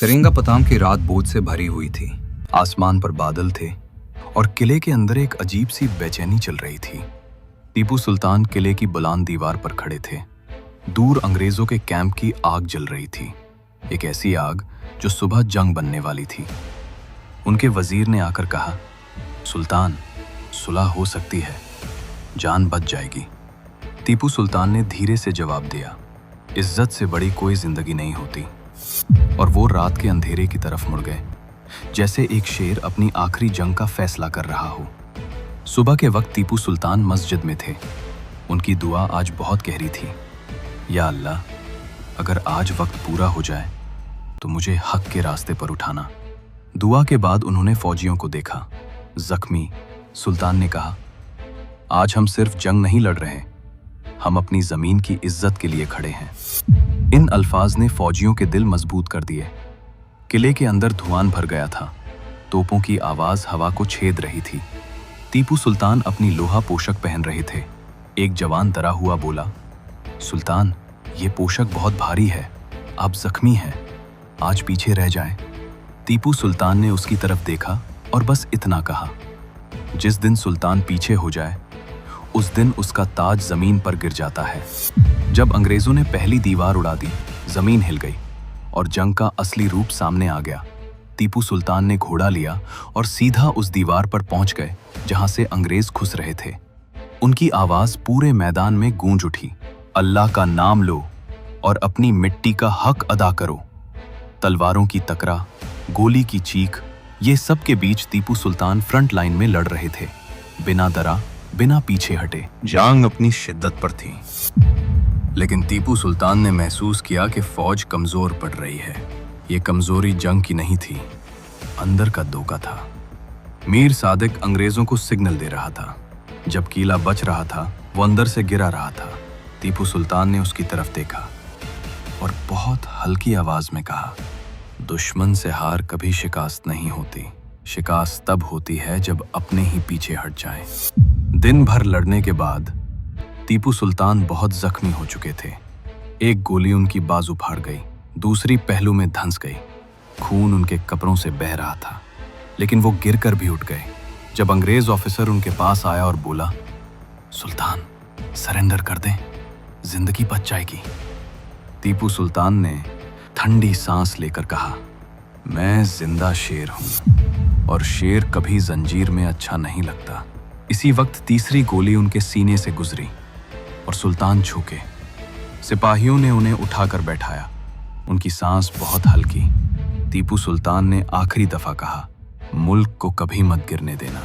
सेरिंगापताम की रात बोझ से भरी हुई थी। आसमान पर बादल थे और किले के अंदर एक अजीब सी बेचैनी चल रही थी। टीपू सुल्तान किले की बुलंद दीवार पर खड़े थे। दूर अंग्रेजों के कैंप की आग जल रही थी, एक ऐसी आग जो सुबह जंग बनने वाली थी। उनके वजीर ने आकर कहा, सुल्तान, सुलह हो सकती है, जान बच जाएगी। टीपू सुल्तान ने धीरे से जवाब दिया, इज्जत से बड़ी कोई जिंदगी नहीं होती। और वो रात के अंधेरे की तरफ मुड़ गए, जैसे एक शेर अपनी आखिरी जंग का फैसला कर रहा हो। सुबह के वक्त टीपू सुल्तान मस्जिद में थे। उनकी दुआ आज बहुत गहरी थी। या अल्लाह, अगर आज वक्त पूरा हो जाए तो मुझे हक के रास्ते पर उठाना। दुआ के बाद उन्होंने फौजियों को देखा, जख्मी। सुल्तान ने कहा, आज हम सिर्फ जंग नहीं लड़ रहे, हम अपनी जमीन की इज्जत के लिए खड़े हैं। इन अल्फाज ने फौजियों के दिल मजबूत कर दिए। किले के अंदर धुआं भर गया था, तोपों की आवाज हवा को छेद रही थी। टीपू सुल्तान अपनी लोहा पोशाक पहन रहे थे। एक जवान डरा हुआ बोला, सुल्तान, ये पोशाक बहुत भारी है, आप जख्मी हैं, आज पीछे रह जाएं। टीपू सुल्तान ने उसकी तरफ देखा और बस इतना कहा, जिस दिन सुल्तान पीछे हो जाए उस दिन उसका ताज जमीन पर गिर जाता है। जब अंग्रेजों ने पहली दीवार उड़ा दी, जमीन हिल गई और जंग का असली रूप सामने आ गया। टीपू सुल्तान ने घोड़ा लिया और सीधा उस दीवार पर पहुंच गए जहां से अंग्रेज घुस रहे थे। उनकी आवाज पूरे मैदान में गूंज उठी, अल्लाह का नाम लो और अपनी मिट्टी का हक अदा करो। तलवारों की टकरा, गोली की चीख, ये सब के बीच टीपू सुल्तान फ्रंट लाइन में लड़ रहे थे, बिना डरा, बिना पीछे हटे। जंग अपनी शिद्दत पर थी, लेकिन टीपू सुल्तान ने महसूस किया कि फौज कमजोर पड़ रही है। ये कमजोरी जंग की नहीं थी, अंदर का धोखा था। मीर सादिक अंग्रेजों को सिग्नल दे रहा था। जब किला बच रहा था, वो अंदर से गिरा रहा था। टीपू सुल्तान ने उसकी तरफ देखा और बहुत हल्की आवाज में कहा, दुश्मन से हार कभी शिकस्त नहीं होती, शिकस्त तब होती है जब अपने ही पीछे हट जाए। दिन भर लड़ने के बाद टीपू सुल्तान बहुत जख्मी हो चुके थे। एक गोली उनकी बाजू फाड़ गई, दूसरी पहलू में धंस गई। खून उनके कपड़ों से बह रहा था, लेकिन वो गिरकर भी उठ गए। जब अंग्रेज ऑफिसर उनके पास आया और बोला, सुल्तान, सरेंडर कर दें, जिंदगी बच जाएगी। टीपू सुल्तान ने ठंडी सांस लेकर कहा, मैं जिंदा शेर हूं और शेर कभी जंजीर में अच्छा नहीं लगता। इसी वक्त तीसरी गोली उनके सीने से गुजरी और सुल्तान झुके। सिपाहियों ने उन्हें उठाकर बैठाया। उनकी सांस बहुत हल्की। टीपू सुल्तान ने आखिरी दफा कहा, मुल्क को कभी मत गिरने देना।